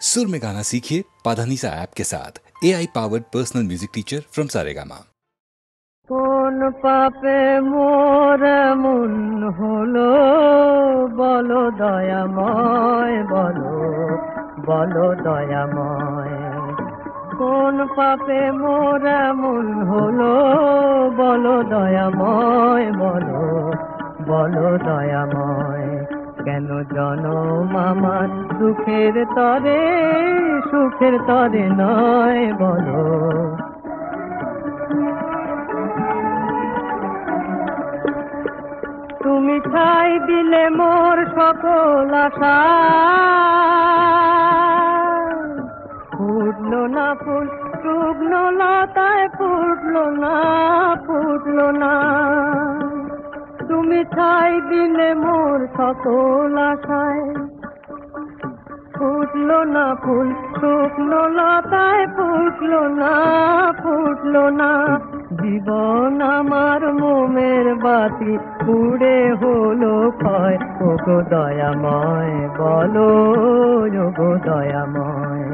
सुर में गाना सीखिए पाधानीसा ऐप के साथ। AI powered personal music teacher from Saregama. কোন পাপে মোর মন হলো বলো দয়াময়, বলো বলো দয়াময়। কোন পাপে মোর মন হলো বলো দয়াময়, বলো বলো দয়াময়। কেন জনম আমার দুঃখের তরে, সুখের তরে নয়, বলো। তুমি ছাই দিলে মোর সকল আশা, ফুটলো না ফুল শুকনো লতায়, ফুটলো না ফুটলো না। তুমি ছাই দিলে মোর সকল আশায়, ফুটলো না ফুল শুকনো লতায়, ফুটলো না ফুটলো না। জীবন আমার মোমের বাতি পুড়ে হলো ক্ষয়, ওগো দয়াময়, বলো ওগো দয়াময়।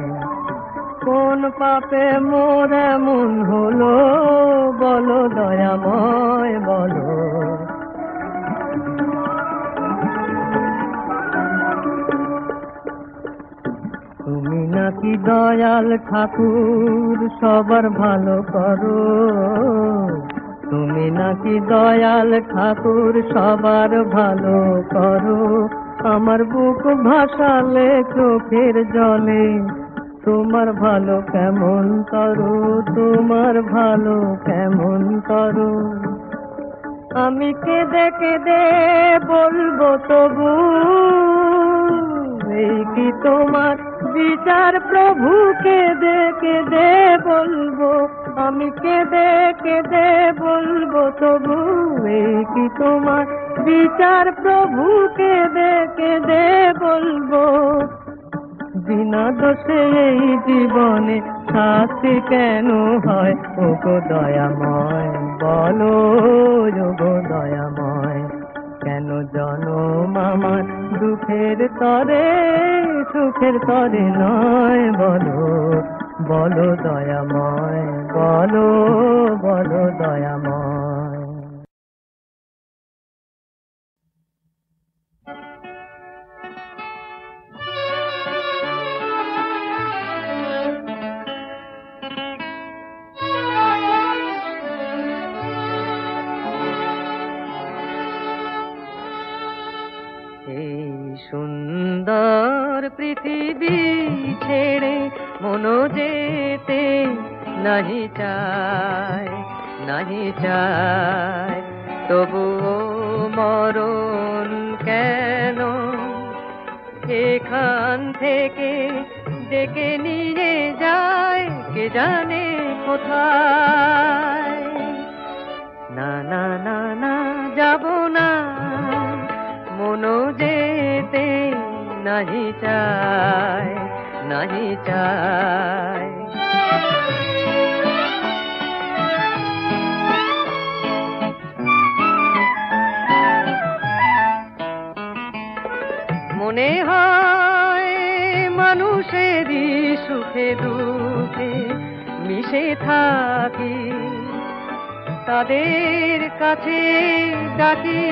কোন পাপে মোর এমন হলো বলো দয়াময়, বলো। তুমি নাকি দয়াল ঠাকুর সবার ভালো করো, তুমি নাকি দয়াল ঠাকুর সবার ভালো করো। আমার বুক ভাসালে চোখের জলে, তোমার ভালো কেমন করো, তোমার ভালো কেমন করো। আমি কেঁদে কেঁদে বলবো তবু, এই কি তোমার বিচার প্রভু, কেঁদে কেঁদে বলবো। আমি কেঁদে কেঁদে বলবো তবু, এই কি তোমার বিচার প্রভু, কেঁদে কেঁদে বলবো। বিনা দোষে এই জীবনে শাস্তি কেন হয়, ওগো দয়াময়, বলো ওগো দয়াময়। কেন জনম আমার দুঃখের তরে, সুখের তরে নয়, বলো বলো দয়াময়, বলো বলো দয়াময়। এই সুন্দর পৃথিবী ছেড়ে মনো যেতে নাহি চায়, নাহি চায়। তবুও মরণ কেন এখান থেকে ডেকে নিয়ে যায়, কে জানে কোথায়। না না না না যাব না, মনো যেতে নাহি চায়, নাহি চায়। মনে হয় মানুষেরই সুখে দুঃখে মিশে থাকি, তাদের কাছে ডাকি,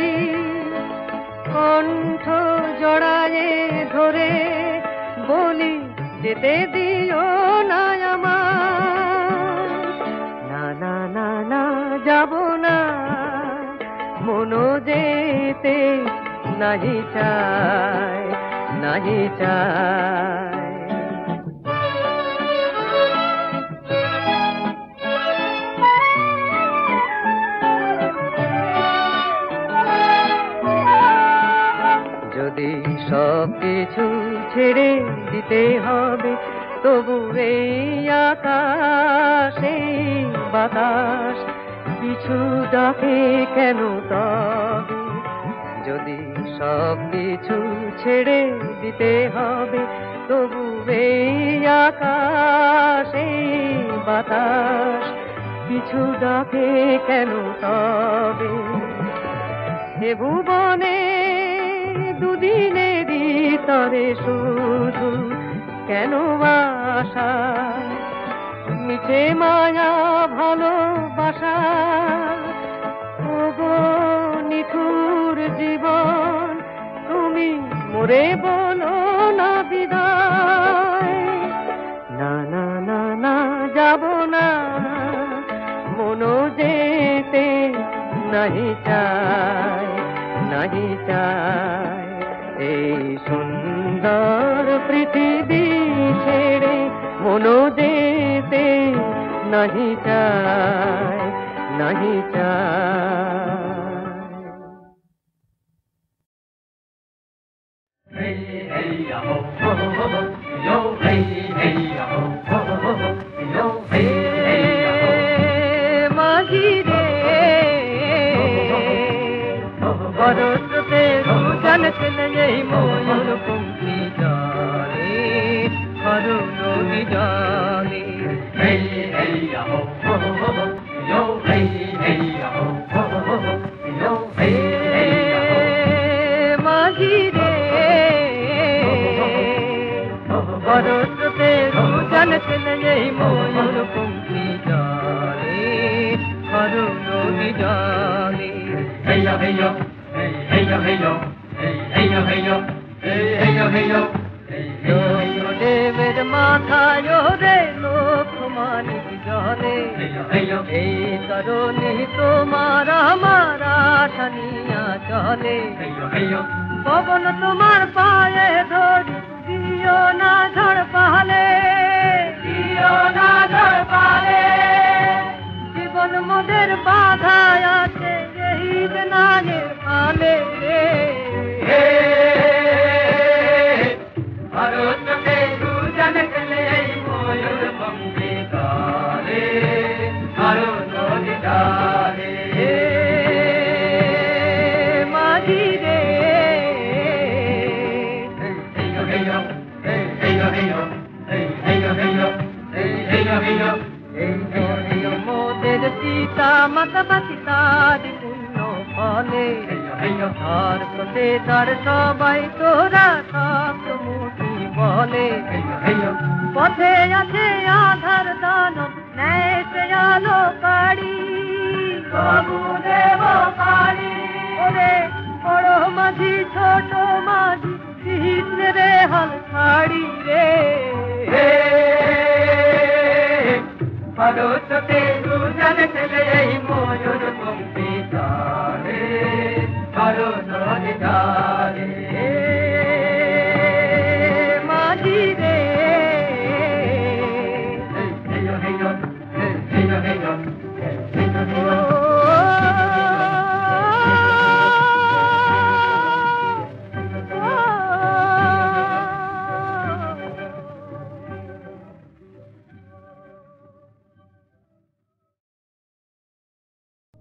কণ্ঠ জড়ায়ে ধরে বলি, যেতে দিও না আমার। না না না না যাব না, মনো যেতে নাহি চায়, নাহি চায়। যদি সব কিছু ছেড়ে দিতে হবে, তবু এই আকাশ এই বাতাস কিছু ডাকে কেন তবে। যদি সব কিছু ছেড়ে দিতে হবে, তবু এই আকাশ এই বাতাস কিছু ডাকে কেন তবে। এ ভুবনে দুদিনেরই তরে শুধু কেন আশা মিছে মায়া ভালোবাসা ওগো নিঠুর জীবন তুমি মোরে বলো না বিদায় না না না না যাব না মনো যেতে নাহি চায় নাহি চায় এই সুন্দর পৃথিবী ছেড়ে মনো যেতে নাহি চায় নাহি চায় Hey, hey, ho, ho, ho, ho, yo, hey, hey, ho, ho, ho, ho, yo, hey, hey, ho. মাঝি রে বরসতে রুজন চলে এই ময়ূর পঙ্খী জানে হর নদী জানে Hey, hey, ho, ho, ho, ho, yo, hey, hey, ho, ho, ho, ho, yo, hey, hey, ho. মাঝি রে বরসতে রুজন চলে এই ময়ূর পঙ্খী জানে হর নদী জানে Hey, yo, hey, yo, hey, hey, yo, hey, yo, hey, hey, yo, hey, yo, hey, hey, yo, hey, yo, hey, hey, yo, hey, yo. দেবের মাথায় রে লোক মানিক জলে Hey, yo, hey, yo, এই কারণে তোমার আমার আশানিয়া চলে hey, yo, hey, yo. Pawan তোমার পায়ে ধরি দিও না ঝড় পালে দিও না ঝড় পালে জীবন মোদের বাধায় আছে এই নানের ফালে রে ভারতকে দুজন গেলে এই ময়ূর পঙ্খী গালে ভারত নদী ডালে মাঝি রে hey yo hey yo hey yo hey yo hey yo hey yo hey yo hey yo মোদের সীতা মাতা সীতার পুণ্য ফলে hey yo তার পথে তার সবাই তোরা সপ্ত মুঠি বলে hey yo পথে আছে আধার দানব ন্যায় সে আলো কাড়ি বাবু দেব কাড়ি ওরে বড় মাঝি ছোট মাঝি কৃষ্ণ রে হাল ছাড়ি রে ভারতকে দুজন গেলে এই ময়ূর পঙ্খী গালে ভারত নদী ডালে মাঝি রে hey yo hey yo hey yo hey yo hey yo hey yo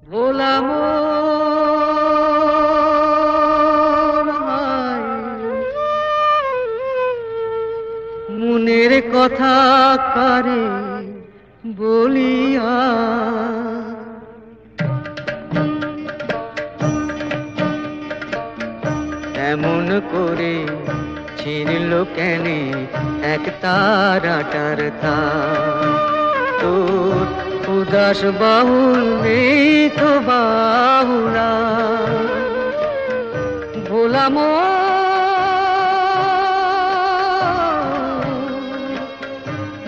ভোলা মনের কথা কারে বলিয়া এমন করে ছিঁড়ল কেনে এক তারাটার তার তোর উদাস বাহুল নেই তো বাহুলা ভোলা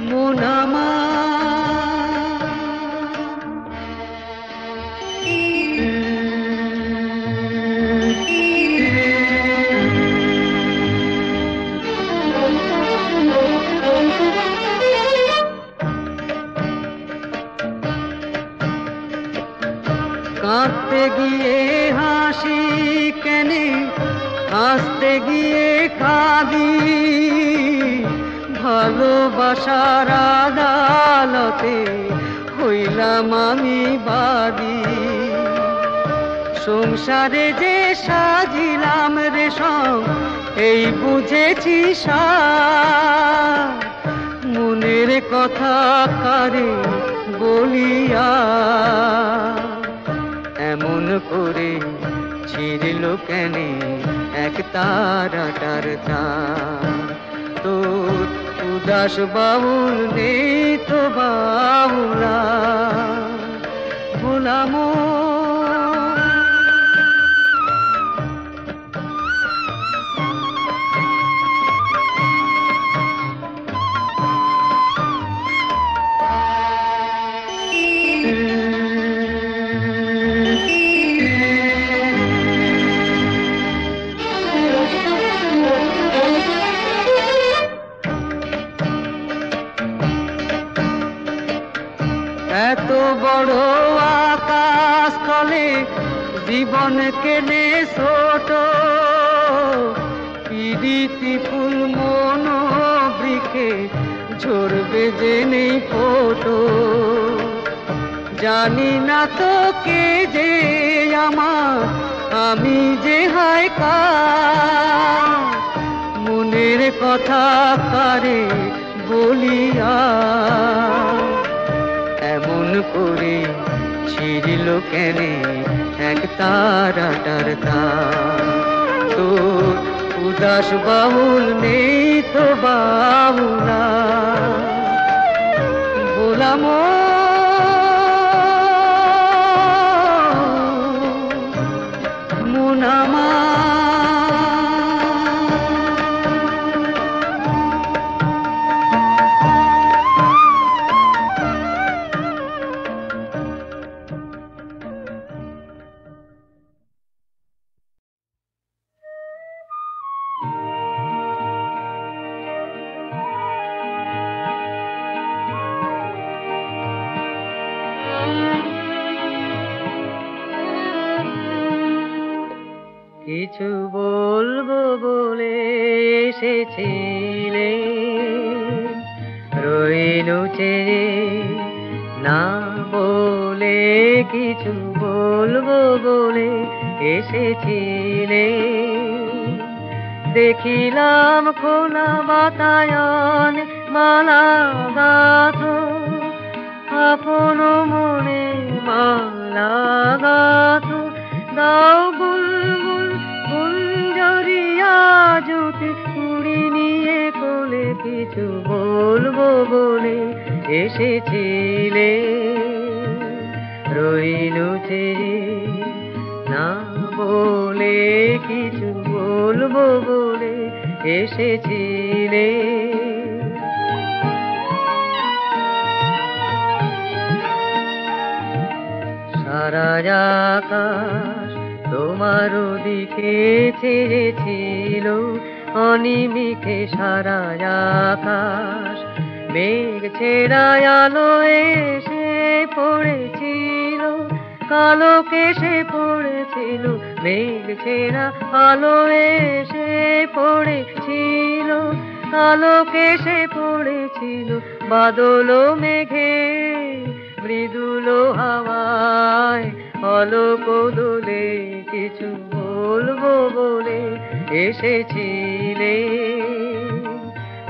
মন আমার কাঁদতে গিয়ে হাসি কেনে হাসতে গিয়ে কাঁদি ভালোবাসার আদালতে হইলাম আমি বাদী সংসারে যে সাজিলাম রেশম এই বুঝেছি মনের কথা কারে বলিয়া এমন করে ছিঁড়ল কেনে এক তারাটার তার তোর উদাস বাউল নেই তো বাউলা ভোলাম এত বড় আকাশ তলে জীবন কেনে ছোট পিরিতি ফুল মন বৃক্ষে ঝরবে যে নেই ফোটো জানি না তো কে যে আমার আমি যে হায় কার মনের কথা কারে বলিয়া এমন করে ছিড়িল কেনে এক তারাটার তার তো উদাস বাউল নেই তো বাউলা বলাম মুনামা কিছু বলবো বলে এসেছিলে রইলু চেয়ে না বলে কিছু বলবো বলে এসেছিলে দেখিলাম খোলা বাতায়ন মালা গাথো আপন মনে মালা গাথো দাও বুলবুল গুঞ্জরিয়া জ্যোতি কুড়ি নিয়ে কোলে কিছু বলবো বলে এসেছিলে রইলু চেয়ে না বলে কিছু বলবো বলে এসেছিলে সারা আকাশ তোমার দিকে ছেড়েছিল অনিমিষে সারা আকাশ মেঘ ছেড়া আলো এসে পড়েছিল কালো কেশে পড়েছিল মেঘ ছেড়া আলো এসে পড়েছিল কালো কেশে পড়েছিল বাদল মেঘে মৃদুল হাওয়ায় অলোক দোলে কিছু বলবো বলে এসেছিলে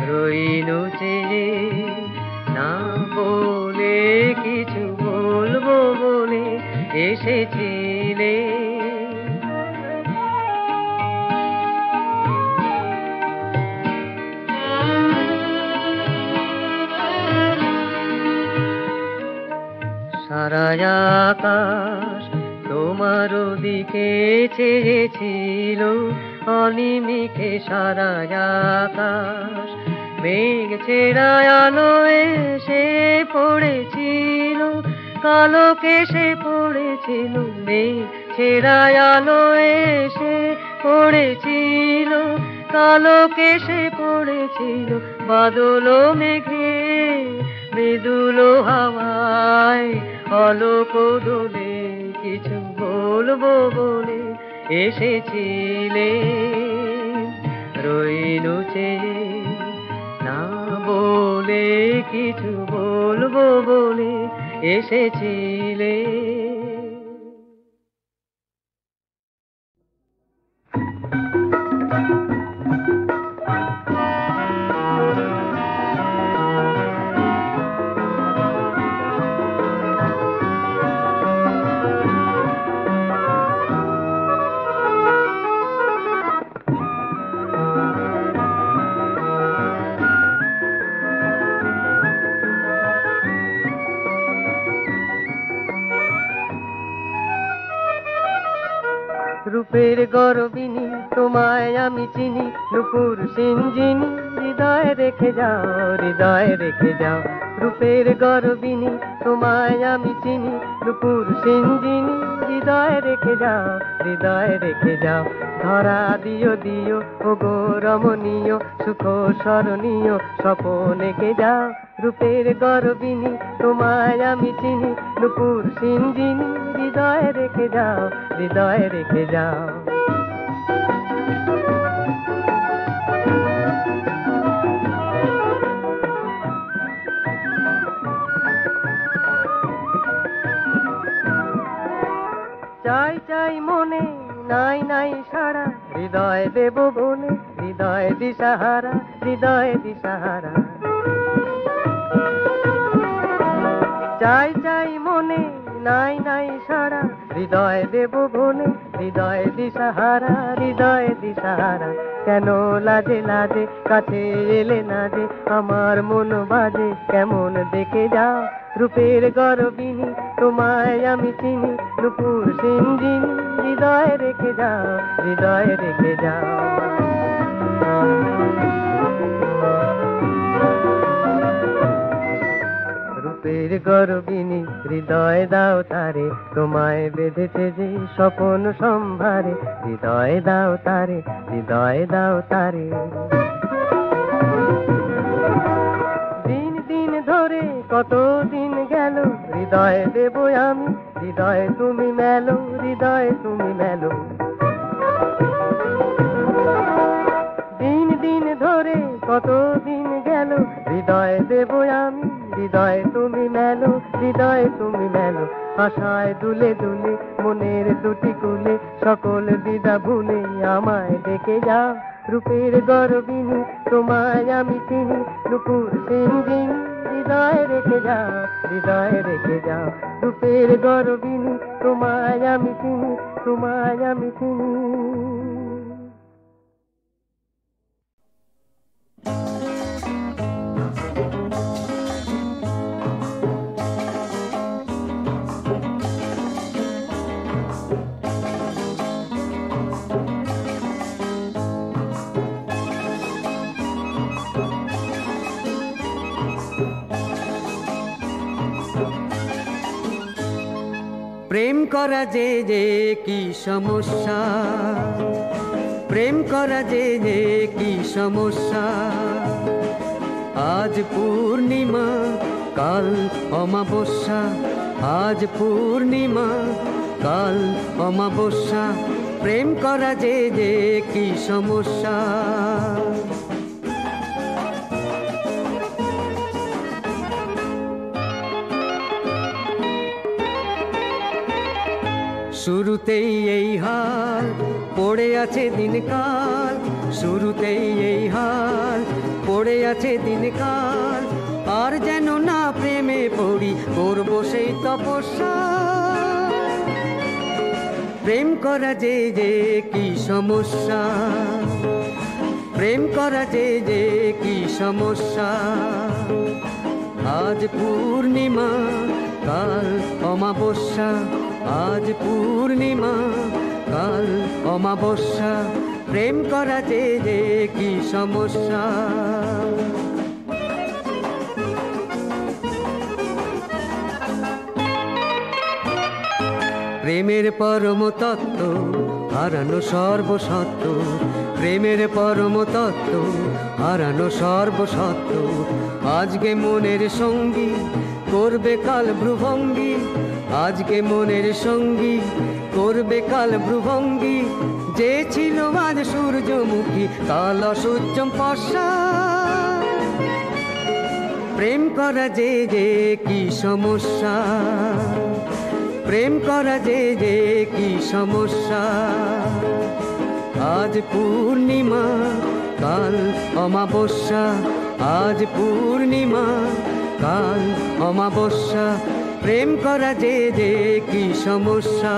রইলু চেয়ে না বলে কিছু বলবো বলে এসেছিলে সারা আকাশ তোমার দিকে চেয়েছিল অনিমিষে সারা আকাশ মেঘ ছেড়া আলো এসে পড়েছিল কালো কেশে পড়েছিল মেঘ ছেড়া আলো এসে পড়েছিল কালো কেশে পড়েছিল বাদল মেঘে মৃদুল হাওয়ায় অলোক দোলে কিছু বলবো বলে এসেছিলে রইলু চেয়ে না বলে কিছু বলবো বলে এসেছিলে রূপের গরবিনী তোমায় আমি চিনি, নুপুর সিঞ্জিনী হৃদয়ে রেখে যাও, হৃদয়ে রেখে যাও। রূপের গরবিনী তোমায় আমি চিনি, নুপুর সিঞ্জিনী হৃদয়ে রেখে যাও, হৃদয়ে রেখে যাও। ধরা দিও দিও ও গো রমণীয়, সুখ স্মরণীয় স্বপন এঁকে যাও। রূপের গরবিনী তোমায় আমি চিনি, নুপুর সিঞ্জিনী হৃদয়ে রেখে যাও, হৃদয়ে রেখে যাও। চাই চাই মনে নাই নাই সারা, হৃদয় দেব বনে হৃদয় দিশাহারা, হৃদয় দিশাহারা। চাই চাই মনে নাই নাই সারা, হৃদয় দেব বনে হৃদয় দিশাহারা, হৃদয় দিশাহারা। কেন লাজে লাজে কাছে এলে না যে, আমার মন বাজে কেমন দেখে যাও। রূপের গরবিনী তোমায় আমি চিনি, নুপুর সিঞ্জিনী হৃদয়ে রেখে যাও, হৃদয়ে রেখে যাও। রূপের গরবিনী হৃদয় দাও তারে, তোমায় বেঁধেছে যে স্বপন সম্ভারে, হৃদয় দাও তারে, হৃদয় দাও তারে। দিন দিন ধরে কত দিন গেল, হৃদয় দেব আমি, হৃদয় তুমি মেলো, হৃদয় তুমি মেলো। দিন দিন ধরে কত দিন গেল, হৃদয় দেব আমি, হৃদয় তুমি মেলো, হৃদয় তুমি মেলো। আশায় দুলে দুলে মনের দুটি কুলে, সকল দ্বিধা ভুলে আমায় ডেকে যাও। রূপের গরবিনী তোমায় আমি চিনি, নুপুর সিঞ্জিনী হৃদয়ে রেখে যাও, হৃদয়ে রেখে যাও। রূপের গরবিনী তোমায় আমি চিনি, তোমায় আমি চিনি। প্রেম করা যে যে কি সমস্যা, প্রেম করা যে যে কি সমস্যা। আজ পূর্ণিমা কাল অমাবস্যা, আজ পূর্ণিমা কাল অমাবস্যা। প্রেম করা যে যে কি সমস্যা। শুরুতেই এই হাল পড়ে আছে দিনকাল, শুরুতেই এই হাল পড়ে আছে দিনকাল। আর যেন না প্রেমে পড়ি, করব সেই তপস্যা। প্রেম করা যে যে কি সমস্যা, প্রেম করা যে যে কি সমস্যা। আজ পূর্ণিমা কাল অমাবস্যা, আজ পূর্ণিমা কাল অমাবস্যা। প্রেম করা যে যে কি সমস্যা। প্রেমের পরম তত্ত্ব হারানো সর্বসত্য, প্রেমের পরম তত্ত্ব হারানো সর্বসত্য। আজকে মনের সঙ্গী করবে কাল ভ্রুভঙ্গি, আজকে মনের সঙ্গী করবে কাল ভ্রুভঙ্গি। যে ছিল আজ সূর্যমুখী কাল অসূর্যম পশ্চা। প্রেম করা যে যে কি সমস্যা, প্রেম করা যে যে কি সমস্যা। আজ পূর্ণিমা কাল অমাবস্যা, আজ পূর্ণিমা কাল অমাবস্যা। প্রেম করা যে যে কি সমস্যা।